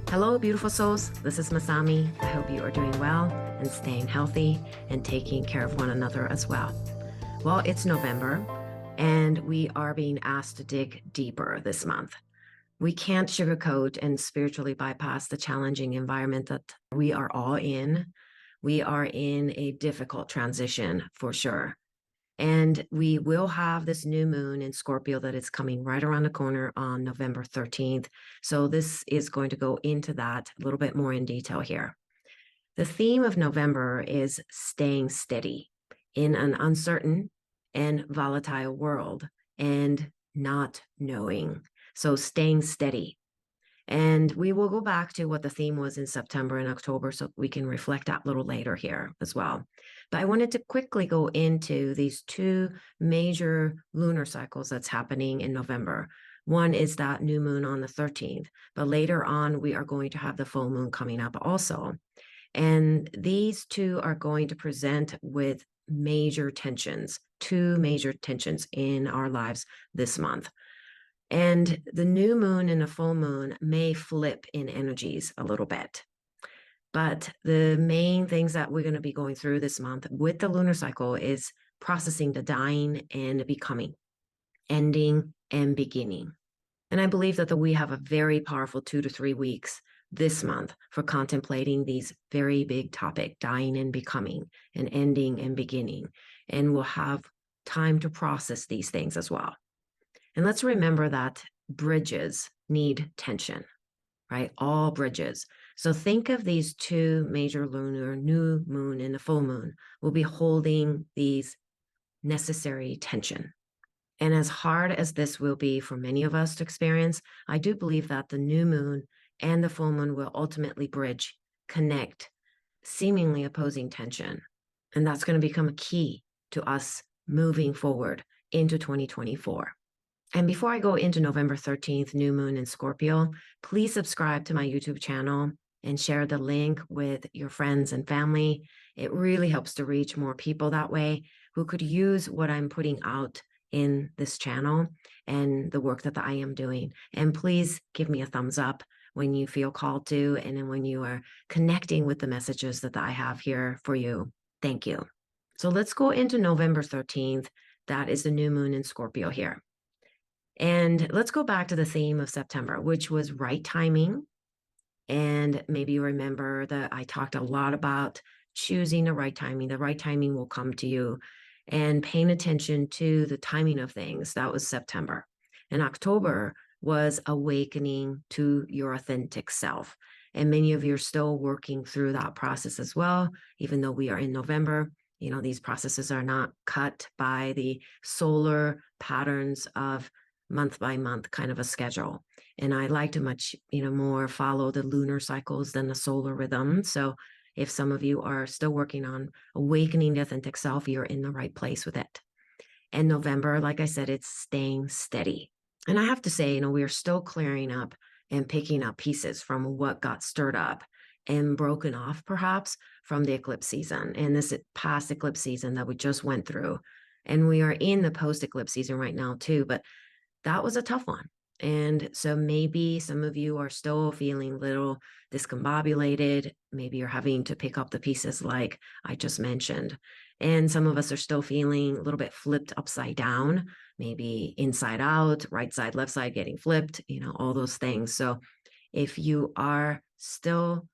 Hello, beautiful souls. This is Masami. I hope you are doing well and staying healthy and taking care of one another as well. Well, it's November and we are being asked to dig deeper this month. We can't sugarcoat and spiritually bypass the challenging environment that we are all in. We are in a difficult transition for sure. And we will have this new moon in Scorpio that is coming right around the corner on November 13th. So this is going to go into that a little bit more in detail here. The theme of November is staying steady in an uncertain and volatile world and not knowing. So staying steady. And we will go back to what the theme was in September and October so we can reflect that a little later here as well. But I wanted to quickly go into these two major lunar cycles that's happening in November. One is that new moon on the 13th, but later on, we are going to have the full moon coming up also. And these two are going to present with major tensions, two major tensions in our lives this month. And the new moon and the full moon may flip in energies a little bit. But the main things that we're going to be going through this month with the lunar cycle is processing the dying and becoming, ending and beginning. And I believe that we have a very powerful 2 to 3 weeks this month for contemplating these very big topic, dying and becoming, and ending and beginning. And we'll have time to process these things as well. And let's remember that bridges need tension, right? All bridges. So think of these two major lunar, new moon and the full moon will be holding these necessary tension. And as hard as this will be for many of us to experience, I do believe that the new moon and the full moon will ultimately bridge, connect, seemingly opposing tension. And that's going to become a key to us moving forward into 2024. And before I go into November 13th, new moon in Scorpio, please subscribe to my YouTube channel and share the link with your friends and family. It really helps to reach more people that way who could use what I'm putting out in this channel and the work that I am doing. And please give me a thumbs up when you feel called to, and then when you are connecting with the messages that I have here for you. Thank you. So let's go into November 13th. That is the new moon in Scorpio here. And let's go back to the theme of September, which was right timing. And maybe you remember that I talked a lot about choosing the right timing. The right timing will come to you, and paying attention to the timing of things. That was September. And October was awakening to your authentic self. And many of you are still working through that process as well, even though we are in November. You know, these processes are not cut by the solar patterns of month by month kind of a schedule. And I like to much, more follow the lunar cycles than the solar rhythm. So if some of you are still working on awakening the authentic self, you're in the right place with it. And November, like I said, it's staying steady. And I have to say, we are still clearing up and picking up pieces from what got stirred up and broken off perhaps from the eclipse season and this past eclipse season that we just went through. And we are in the post-eclipse season right now too, but that was a tough one. And so maybe some of you are still feeling a little discombobulated. Maybe you're having to pick up the pieces like I just mentioned. And some of us are still feeling a little bit flipped upside down, maybe inside out, right side, left side getting flipped, all those things. So if you are still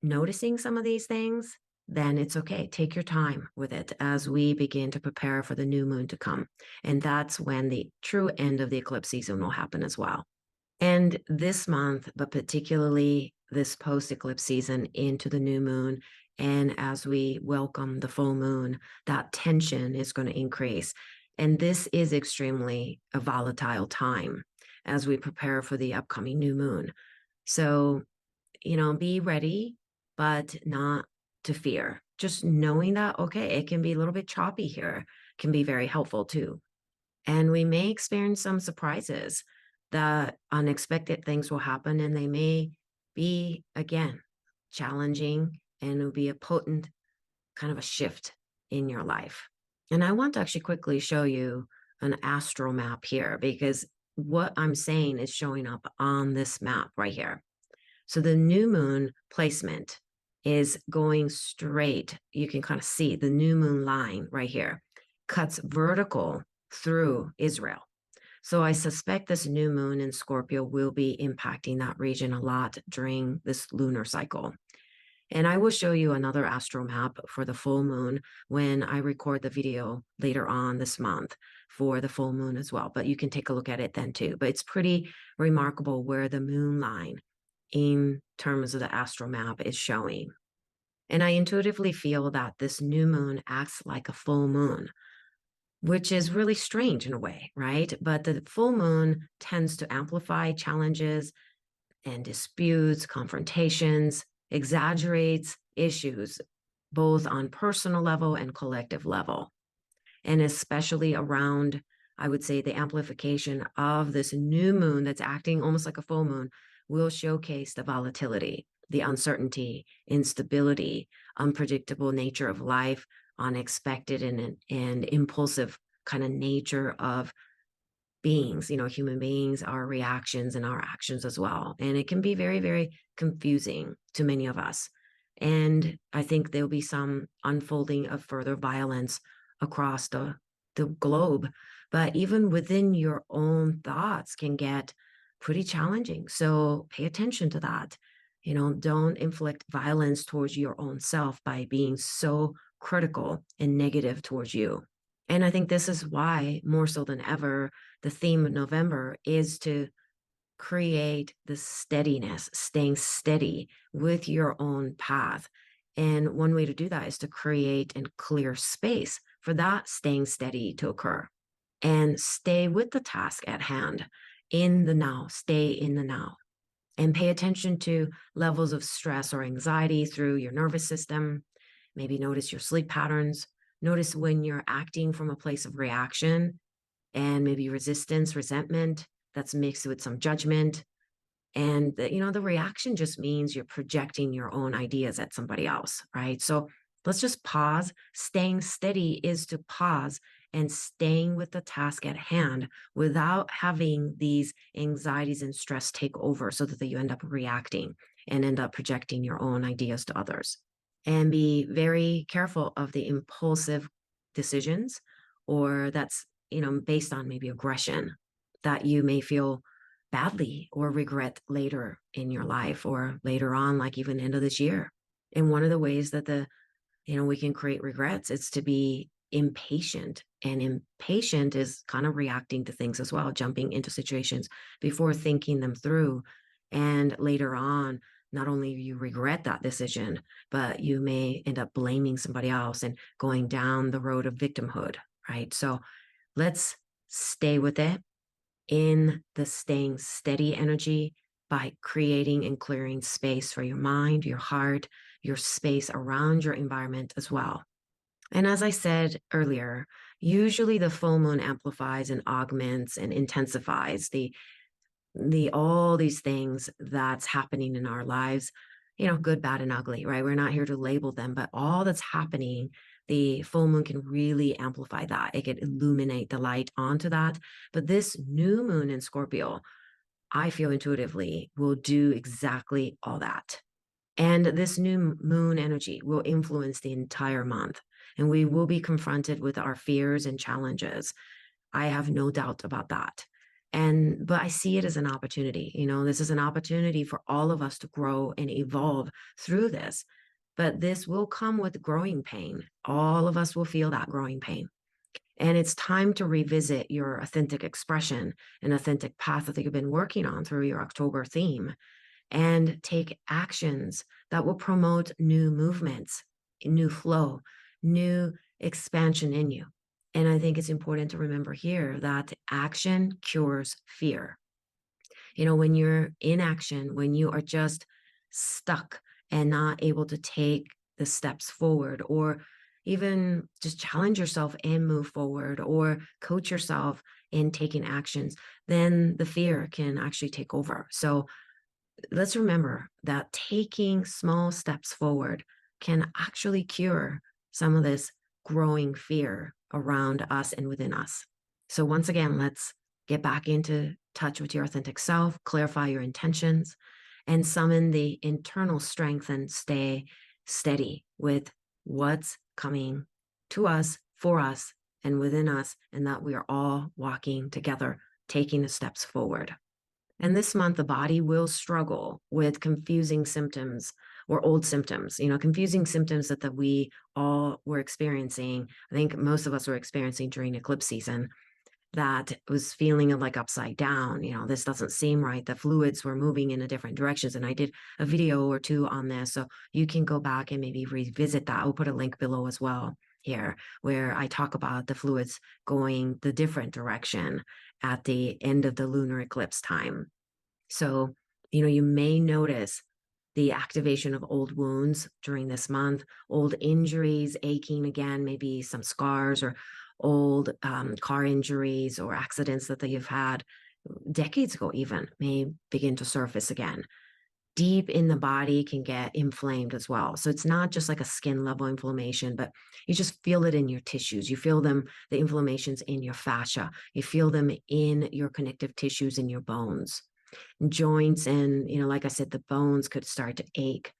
noticing some of these things, then it's okay. Take your time with it as we begin to prepare for the new moon to come. And that's when the true end of the eclipse season will happen as well. And this month, but particularly this post-eclipse season into the new moon, and as we welcome the full moon, that tension is going to increase. And this is extremely a volatile time as we prepare for the upcoming new moon. So, be ready, but not to fear. Just knowing that, okay, it can be a little bit choppy here, can be very helpful too. And we may experience some surprises that unexpected things will happen, and they may be, again, challenging, and it'll be a potent kind of a shift in your life. And I want to actually quickly show you an astral map here because what I'm saying is showing up on this map right here. So the new moon placement is going straight. You can kind of see the new moon line right here, cuts vertical through Israel. So I suspect this new moon in Scorpio will be impacting that region a lot during this lunar cycle. And I will show you another astro map for the full moon when I record the video later on this month for the full moon as well. But you can take a look at it then too. But it's pretty remarkable where the moon line in terms of the astro map is showing. And I intuitively feel that this new moon acts like a full moon, which is really strange in a way, right? But the full moon tends to amplify challenges and disputes, confrontations, exaggerates issues, both on personal level and collective level. And especially around, I would say, the amplification of this new moon that's acting almost like a full moon will showcase the volatility, the uncertainty, instability, unpredictable nature of life, unexpected and impulsive kind of nature of beings, human beings, our reactions and our actions as well. And it can be very, very confusing to many of us. And I think there'll be some unfolding of further violence across the globe. But even within your own thoughts can get pretty challenging. So pay attention to that. Don't inflict violence towards your own self by being so critical and negative towards you. And I think this is why, more so than ever, the theme of November is to create the steadiness, staying steady with your own path. And one way to do that is to create and clear space for that staying steady to occur and stay with the task at hand in the now, stay in the now. And pay attention to levels of stress or anxiety through your nervous system. Maybe notice your sleep patterns. Notice when you're acting from a place of reaction and maybe resistance, resentment that's mixed with some judgment. And the reaction just means you're projecting your own ideas at somebody else, right? So let's just pause. Staying steady is to pause and staying with the task at hand without having these anxieties and stress take over so that you end up reacting and end up projecting your own ideas to others. And be very careful of the impulsive decisions or that's, based on maybe aggression that you may feel badly or regret later in your life or later on, like even end of this year. And one of the ways that we can create regrets is to be impatient. And impatient is kind of reacting to things as well, jumping into situations before thinking them through. And later on, not only you regret that decision, but you may end up blaming somebody else and going down the road of victimhood, right? So let's stay with it in the staying steady energy by creating and clearing space for your mind, your heart, your space around your environment as well. And as I said earlier, usually the full moon amplifies and augments and intensifies the all these things that's happening in our lives, good, bad, and ugly, right? We're not here to label them, but all that's happening, the full moon can really amplify that. It can illuminate the light onto that. But this new moon in Scorpio, I feel intuitively, will do exactly all that. And this new moon energy will influence the entire month. And we will be confronted with our fears and challenges. I have no doubt about that. But I see it as an opportunity. This is an opportunity for all of us to grow and evolve through this. But this will come with growing pain. All of us will feel that growing pain. And it's time to revisit your authentic expression and authentic path that you've been working on through your October theme and take actions that will promote new movements, new flow, new expansion in you. And I think it's important to remember here that action cures fear. When you're in action, when you are just stuck and not able to take the steps forward, or even just challenge yourself and move forward, or coach yourself in taking actions, then the fear can actually take over. So let's remember that taking small steps forward can actually cure some of this growing fear around us and within us. So once again, let's get back into touch with your authentic self, clarify your intentions, and summon the internal strength and stay steady with what's coming to us, for us, and within us, and that we are all walking together, taking the steps forward. And this month, the body will struggle with confusing symptoms or old symptoms, confusing symptoms that we all were experiencing. I think most of us were experiencing during eclipse season, that was feeling like upside down. This doesn't seem right. The fluids were moving in a different directions. And I did a video or two on this. So you can go back and maybe revisit that. I'll put a link below as well here, where I talk about the fluids going the different direction at the end of the lunar eclipse time. So, you may notice the activation of old wounds during this month, old injuries, aching again, maybe some scars or old car injuries or accidents that you've had decades ago even may begin to surface again. Deep in the body can get inflamed as well. So it's not just like a skin level inflammation, but you just feel it in your tissues. You feel them, the inflammations in your fascia. You feel them in your connective tissues, in your bones, joints, and, like I said, the bones could start to ache.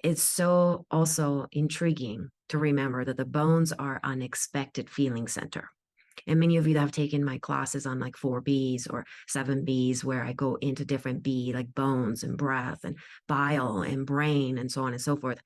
It's so also intriguing to remember that the bones are an unexpected feeling center. And many of you that have taken my classes on like 4Bs or 7Bs, where I go into different B, like bones and breath and bile and brain and so on and so forth,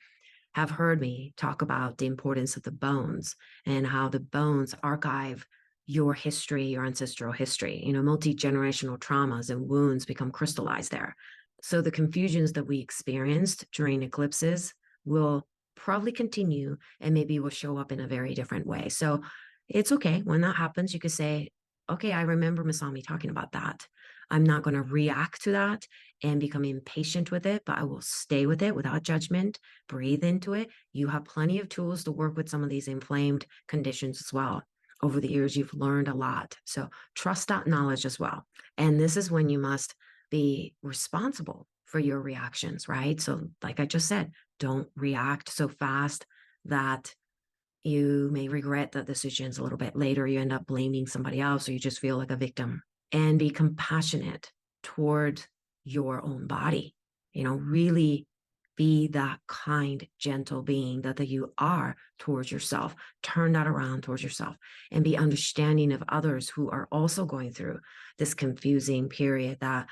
have heard me talk about the importance of the bones and how the bones archive your history, your ancestral history. Multi-generational traumas and wounds become crystallized there. So the confusions that we experienced during eclipses will probably continue and maybe will show up in a very different way. So it's okay. When that happens, you could say, okay, I remember Masami talking about that. I'm not going to react to that and become impatient with it, but I will stay with it without judgment, breathe into it. You have plenty of tools to work with some of these inflamed conditions as well. Over the years, you've learned a lot. So trust that knowledge as well. And this is when you must be responsible for your reactions, right? So like I just said, don't react so fast that you may regret the decisions a little bit later. You end up blaming somebody else, or you just feel like a victim. And be compassionate toward your own body. Really be that kind, gentle being that you are towards yourself. Turn that around towards yourself and be understanding of others who are also going through this confusing period that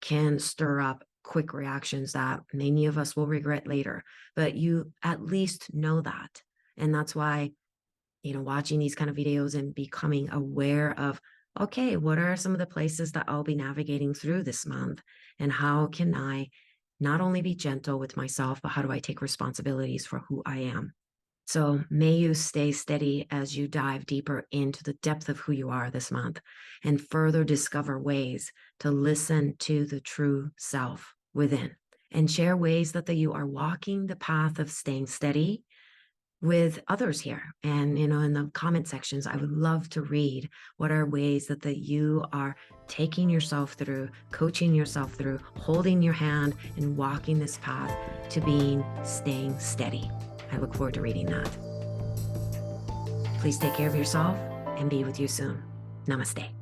can stir up quick reactions that many of us will regret later. But you at least know that. And that's why, watching these kind of videos and becoming aware of, okay, what are some of the places that I'll be navigating through this month? And how can I not only be gentle with myself, but how do I take responsibilities for who I am? So may you stay steady as you dive deeper into the depth of who you are this month and further discover ways to listen to the true self within, and share ways that you are walking the path of staying steady with others here. And, in the comment sections, I would love to read what are ways that you are taking yourself through, coaching yourself through, holding your hand and walking this path to staying steady. I look forward to reading that. Please take care of yourself and be with you soon. Namaste.